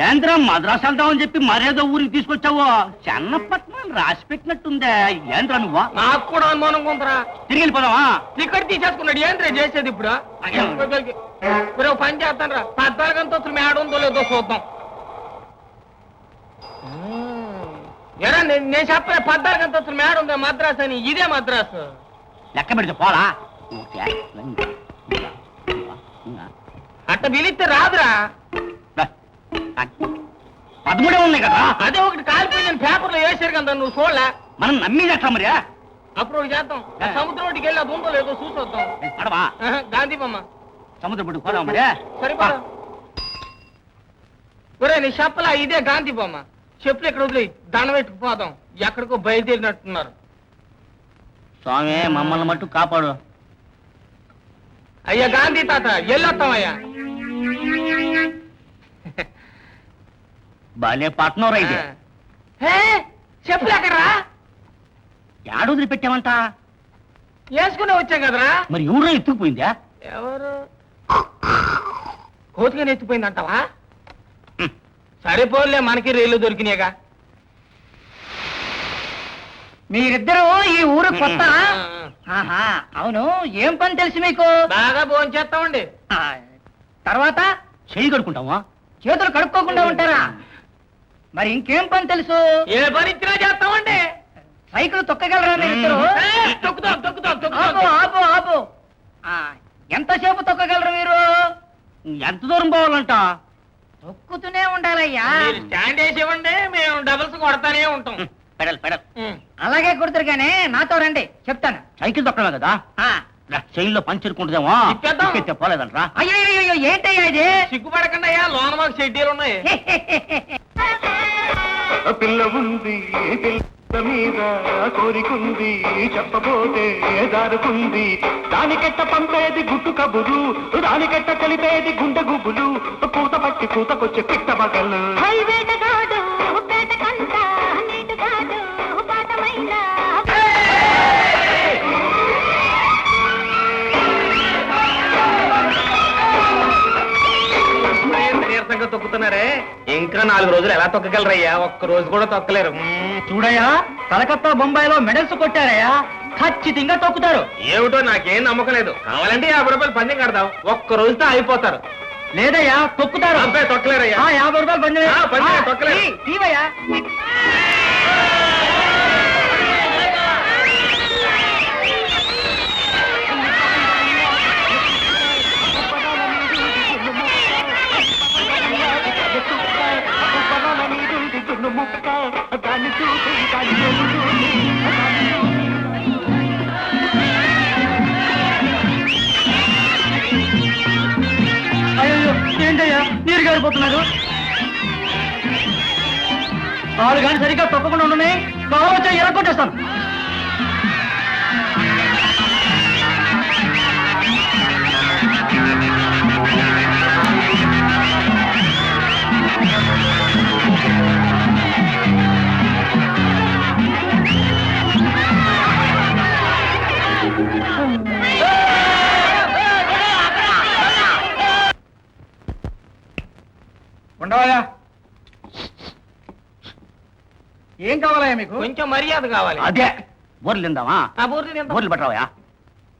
ఏంద్రా మద్రాసు వెళ్దామని చెప్పి మరేదో ఊరికి తీసుకొచ్చావో చెన్నపట్నం రాసి పెట్టినట్టుందే. ఏంద్రా నువ్వా? నాకు కూడా అనుమానం ఉందరా. తిరిగి వెళ్ళిపోదావా? టికెట్ తీసేసుకున్నాడు. ఏంద్రా చేసేది ఇప్పుడు? పని చేస్తాను రా. 14 గంటలు మేడ ఉందో లేదో చూద్దాం. ఎరా నేను చెప్పలే 14 గంటలు మేడ ఉందా మద్రాసు అని. ఇదే మద్రాసు. లెక్క పెడితే పోలా. అట్ట పిలిస్తే రాదురా. 13 ఉన్నాయి కదా. అదే ఒకటి కాలిపోయిందని పేపర్లో వేసారు కదా, నువ్వు చూడలే. మనం నమ్మేది ఎట్లా మరి? అప్పుడు ఒకటి చేద్దాం. సముద్రం ఒడ్డుకి వెళ్ళి అది ఉందో లేదో చూసొద్దాం. పడవా? గాంధీ బొమ్మ సముద్రం ఒడ్డుకు పోదాం మరి. సరిపడా ఒరే నీ చెప్పలా ఇదే గాంధీ బొమ్మ. చెప్పులు ఇక్కడ వదిలి దండం పెట్టుకుపోదాం. ఎక్కడికో బయలుదేరినట్టున్నారు. స్వామి మమ్మల్ని మట్టు కాపాడు. అయ్యా గాంధీ తాత వెళ్ళొస్తామయ్యా. బాలే పట్నం రైతే. చెప్పులు ఎక్కడరా? ఏడు వదిలి పెట్టామంట. వేసుకునే వచ్చాం కదరా. మరి ఎవరో ఎత్తుకుపోయిందా? ఎవరు? కోతిగా ఎత్తిపోయిందంటావా? సరిపోలే, మనకి రైలు దొరికినాయిగా. మీరిద్దరూ ఈ ఊరు కొత్త? అవును, ఏం పని తెలుసు మీకు? బాగా భోంచేస్తామండి. తర్వాత చెయ్యి కడుకుంటావా? చేతులు కడుక్కోకుండా ఉంటారా? మరి ఇంకేం పని తెలుసు? ఏ పని ఇచ్చినా చేస్తామండి. సైకిల్ తొక్కగలరా మీరిద్దరు? తొక్కుతాం తొక్కుతాం ఆపు తొక్కుతాం. ఆపు ఆపు. ఎంతసేపు తొక్కగలరు మీరు? ఎంత దూరం పోవాలంట? తొక్కుతూనే ఉండాలయ్యా. మీరు స్టాండ్ వేసి ఇవ్వండి, మేము డబల్స్ కొడతానే ఉంటాం. Pedal pedal. అలాగే కుడుతురు కానీ నాతో రండి, చెప్తాను. సైకిల్ తొక్కడమే కదా. చైన్లో పంచరుకుంటుందేమో. తిప్పేద్దాం. పోలేదంట్రా. అయ్యో ఏంటయ్యా ఇది? సిగ్గుపడకండి అయ్యా, లోన మాకు షెడ్యూల్ ఉన్నాయి. పిల్ల ఉంది పిల్ల మీద కోరికుంది, చెప్పబోతే దారుకుంది. దానికెట్ట పంపేది గుట్టు కబురు, దానికెట్ట కలిపేది గుండె గుబులు. పూత పట్టి పూతకొచ్చే పిట్ట మగలు. నీరసంగా తొక్కుతున్నారే, ఇంకా 4 రోజులు ఎలా తొక్కగలరయ్యా? ఒక్క రోజు కూడా తొక్కలేరు. చూడయ్యా, కలకత్తా బొంబాయిలో మెడల్స్ కొట్టారయ్యా, ఖచ్చితంగా తొక్కుతారు. ఏమిటో నాకేం నమ్మకం లేదు. కావాలంటే 50 రూపాయలు పందెం కడదాం, ఒక్క రోజుతో అయిపోతారు. లేదయ్యా, తొక్కుతారు. అబ్బాయి తొక్కలేరయ్యా. 50 రూపాయలు పందెం తొక్కలేరు. తీవయ్యా. దాన్ని చూసి అయ్యో ఏంటయ్యా నీరు గారిపోతున్నారు? కాలు కానీ సరిగ్గా తప్పకుండా ఉన్నాయి. కావచ్చు ఎరగొట్టేస్తాను. ఉండవయ్యా. ఏం కావాలయ్యా మీకు? కొంచెం మర్యాద కావాలి. అదే బూర్లు తిందామా? బూర్లు పట్టరావయా?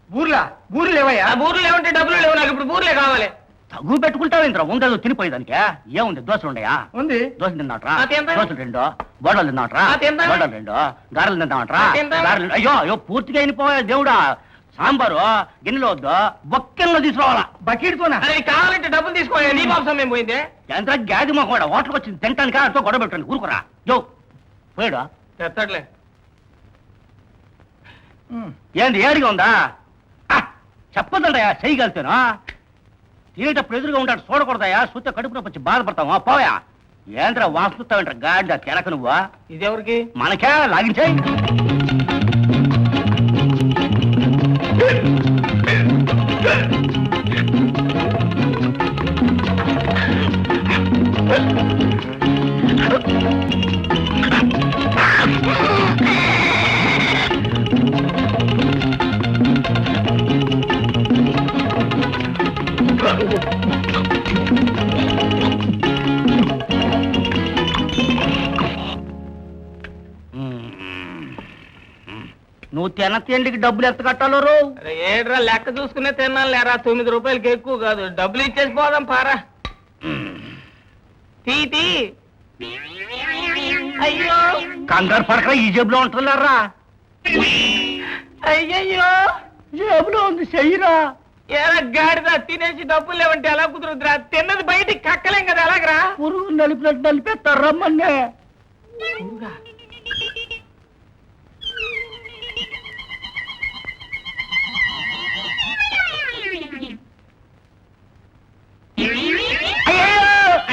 బూర్లు లేవయ్యా? బూర్లు లేవంటే డబ్బులు లేవు, నాకు ఇప్పుడు బూర్లే కావాలి. తగ్గు పెట్టుకుంటావేంద్రా? ఉండదు తినిపోయేదానికి. ఏముంది? దోశలు ఉండయా? ఉంది. దోశలు తిన్నాట్రా? తిందాం. దోశలు 2, బోడలు తిన్నాట్రా? తిందాం. బోడలు 2, గారెలు తిందామట్రా? తిందాం. గారెలు. అయ్యో పూర్తిగా అయిపోయా దేవుడా. సాంబారు గిన్నెలో వద్దు, బొక్కెల్లో తీసుకురావాలా. బకెట్తోనా? అది కావాలంటే డబ్బులు తీసుకోవాలి. నీ బాబు సమయం పోయిందే. ఎంత గ్యాది మా కూడా హోటల్కి వచ్చింది తింటానికి అతో గొడవ పెట్టండి. ఊరుకురా జో పోయాడు. తెత్తట్లే. ఏంది ఏడిగా ఉందా? చెప్పదండయా, చేయగలుగుతాను. తినేటప్పుడు ఎదురుగా ఉంటాడు, చూడకూడదయా. చూస్తే కడుపు నొప్పి వచ్చి బాధపడతావా? పోయా. ఏంద్రా వాసుతావేంట్రా గాడిద తెలక నువ్వు? ఇదెవరికి? మనకే లాగించాయి. నువ్వు తిన తిండికి డబ్బులు ఎంత కట్టాలో రో? అరే ఏడ్రా లెక్క చూసుకునే తిన్నాను లేరా 9 రూపాయలకి ఎక్కువ కాదు డబ్బులు ఇచ్చేసి పోదాం పారా తీ తీ. అయ్యో కంగారు పడక ఈ జేబులో ఉంటున్నారా? అయ్యయ్యో జేబులో ఉంది, చెయ్యరా. ఏరా గాడిద తినేసి డబ్బులు లేవంటే ఎలా కుదురుద్రా? తిన్నది బయటికి కక్కలేం కదా ఎలాగరా? పురుగు నలిపినట్టు నలిపేస్తారు రమ్మన్నే.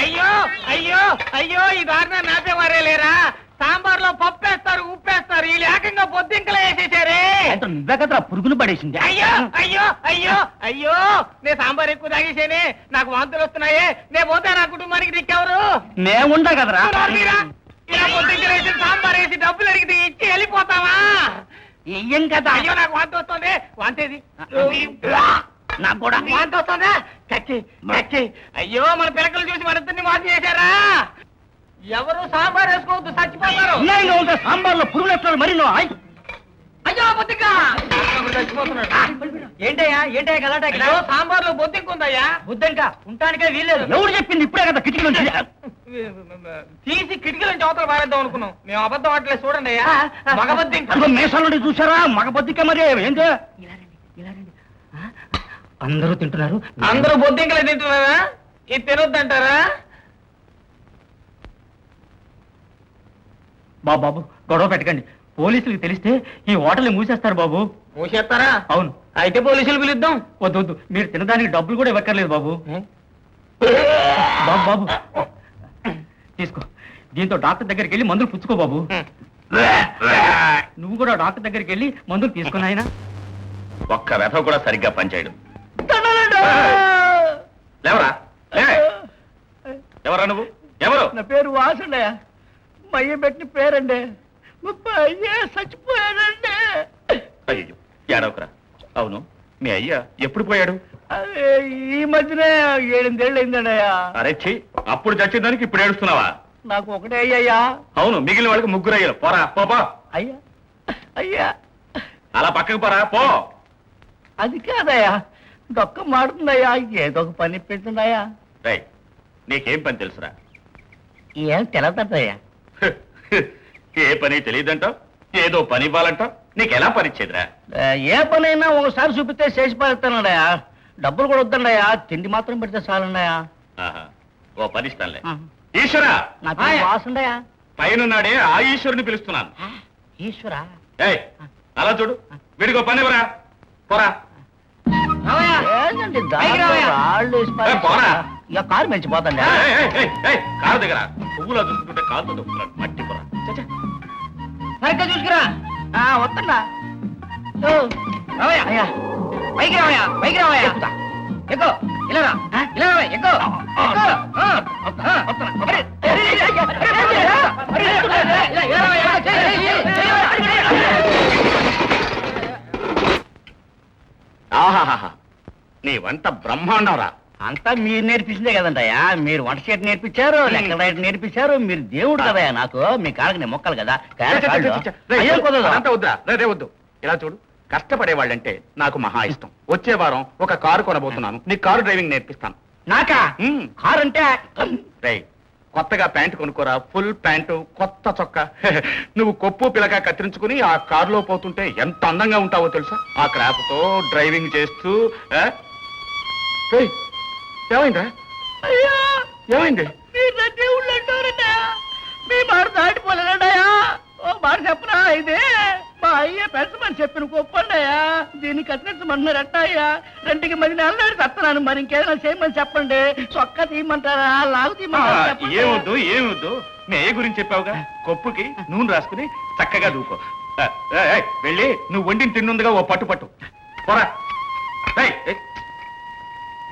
అయ్యో అయ్యో అయ్యో ఈ దారిన నాపేవారే లేరా? సాంబార్లో పప్పు వేస్తారు ఉప్పేస్తారు వీళ్ళు ఏకంగా బొద్దింకలు వేసేసారే. అంటే నువ్వే కదరా పురుగులు పడేసింది. అయ్యో అయ్యో అయ్యో అయ్యో నేను సాంబార్ ఎక్కువ తాగేసేనే నాకు వాంతులు వస్తున్నాయే. నేను పోతే నా కుటుంబానికి దిక్కెవరు? మేముండా కదరా. ఇలా బొద్దింకలు వేసి సాంబార్ వేసి డబ్బులు అడిగితే ఇచ్చి వెళ్ళిపోతావా? ఏం కదా? అయ్యో నాకు వాంతి వస్తుంది. వాంతేది నాకు కూడా వాంతి వస్తుందా? కచ్చి కచ్చి అయ్యో మన పిల్లకలు చూసి మన ఇద్దరిని వాంతి చేశారా? ఎవరు సాంబార్ వేసుకోవద్దు చచ్చిపోతారు. అన్యాయంగా ఉంటే సాంబార్లో పురుగులు ఎత్తాడు మరి నువ్వు. అయ్యో బొద్దింక చచ్చిపోతున్నాడు. ఏంటయ్యా ఏంటయ్యా గలాట ఇక్కడ? అయ్యో సాంబార్లో బొద్దింక ఉందయ్యా. బుద్ధంక ఉంటానికే వీల్లేదు. ఎవరు చెప్పింది ఇప్పుడే కదా కిటికీ నుంచి? తీసి కిటికీల నుంచి అవతల పారేద్దాం అనుకున్నాం. మేము అబద్ధం ఆటలేదు చూడండి అయ్యా. మగ బొద్దింక అదిగో మీసాల నుండి చూసారా? మగ బొద్దికే మరి ఏంటి? అందరూ తింటున్నారు. అందరూ బొద్దింకలే తింటున్నారా? ఇది తినొద్దంటారా? బాబు గొడవ పెట్టకండి. పోలీసులకు తెలిస్తే ఈ హోటల్ని మూసేస్తారు బాబు. మూసేస్తారా? అవును. అయితే పోలీసులు పిలుద్దాం. వద్దు వద్దు, మీరు తినడానికి డబ్బులు కూడా ఇవ్వక్కర్లేదు బాబు. బాబు బాబు తీసుకో. దీంతో డాక్టర్ దగ్గరికి వెళ్ళి మందులు పుచ్చుకో బాబు. నువ్వు కూడా డాక్టర్ దగ్గరికి వెళ్ళి మందులు తీసుకుని ఆయన. ఒక్క వెధ కూడా సరిగ్గా పనిచేయడు. లేవరా? ఎవరా నువ్వు? ఎవరు? నా పేరు వాసుండయ్య. మా అయ్య పెట్టిన పేరండి. మా అయ్య చచ్చిపోయాడండి. అయ్యో ఏడవకరా. అవును మీ అయ్య ఎప్పుడు పోయాడు? అదే ఈ మధ్యనే 7 ఏళ్ళు అయిందండయ్యా. అరే ఛీ, అప్పుడు చచ్చేదానికి ఇప్పుడు ఏడుస్తున్నావా? నాకు ఒకటే అయ్యయ్యా. అవును మిగిలిన వాళ్ళకి 3 అయ్యారు. పోరా పోపా. అయ్యా అయ్యా అలా పక్కకు పోరా పో. అది కాదయ్యా, దొక్క మాడుతుందయ్యా. ఏదో ఒక పని పెడుతుందయ్యా. రేయ్ నీకేం పని తెలుసురా? ఏం తెలదయ్యా. ఏ పని తెలియదంటావు? ఏదో పని ఇవ్వాలంటావు? నీకెలా పని ఇచ్చేదిరా? ఏ పనైనా ఒకసారి చూపిస్తే చేసి పారుతానయ్యా. డబ్బులు కూడా వద్దండయ్యా, తిండి మాత్రం పెడితే చాలండయ్యా. ఆహా, ఓ పని ఇస్తానులే. ఈశ్వరా, నా పేరు వాసుండయ్యా. పైనున్నాడే ఆ ఈశ్వరుని పిలుస్తున్నాను. ఈశ్వరా. ఏయ్ అలా చూడు, వీడికో పని ఇవ్వరా. పోరా. ఏంటండి దాంట్లో రాళ్ళు వేసి పారేస్తారు. పోరా. ఇక కారు మెచ్చిపోతాండి. ఏయ్, ఏయ్, ఏయ్, ఏయ్, కారు దగ్గర పువ్వులా చూసుకుంటుంటే కాలుతో దొక్కుతున్నాడు. మట్టి పోరా. చచ్చా. సరిగ్గా చూసుకురా. వస్తుందా? రావయ్యా అయ్యా పైకి రావయ్యా పైకి రావయ్యా. ఎక్కుతా. ఎక్కు ఇలా రా. ఇలా రావయ్యా ఎక్కు ఎక్కు. అరే, అరే, అరే, అరే, ఇలా రావయ్యా. ఆహాహా, నీ వంట బ్రహ్మాండంరా. అంతా మీరు నేర్పించిందే కదంటయ్యా. మీరు వంట చేయడం నేర్పించారు, లెక్కలు రాయడం నేర్పించారు. మీరు దేవుడు కదయ్యా నాకు. మీ కాళ్ళకి నేను మొక్కలు కదా. అయ్యో కుదరదు. అదంతా వద్దురా. రే వద్దు. ఇలా చూడు, కష్టపడే వాళ్ళంటే నాకు మహా ఇష్టం. వచ్చే వారం ఒక కారు కొనబోతున్నాను. నీ కారు డ్రైవింగ్ నేర్పిస్తాను. నాకా కారు అంటే? రేయ్ కొత్తగా ప్యాంటు కొనుక్కోరా. ఫుల్ ప్యాంటు, కొత్త చొక్కా. నువ్వు కొప్పు పిలక కత్తిరించుకుని ఆ కారులో పోతుంటే ఎంత అందంగా ఉంటావో తెలుసా? ఆ క్రాప్తో డ్రైవింగ్ చేస్తూ. ఏమైందా? అయ్యా ఏమైంది? మీరు నా దేవుళ్ళు అంటారటయా. మీ మాట దాటిపోలేదయ్యా. ఓ మాట చెప్పనా? ఇదే మా అయ్య పెంచమని చెప్పిన గొప్పండయ్యా. దీన్ని కత్తిరించమన్నారు అయ్యా. 2కి 10 నెలలు తస్తున్నాను. మరి ఇంకేదైనా చేయమని చెప్పండి. చొక్కా తీయమంటారా, లాగు తీయమంటారా చెప్పండి. ఏమొద్దు ఏమొద్దు. నే గురించి చెప్పావుగా, కొప్పుకి నూనె రాసుకుని చక్కగా దూకో. వెళ్ళి నువ్వు వండిన తిన్నుందిగా ఓ పట్టు పట్టు. పోరా.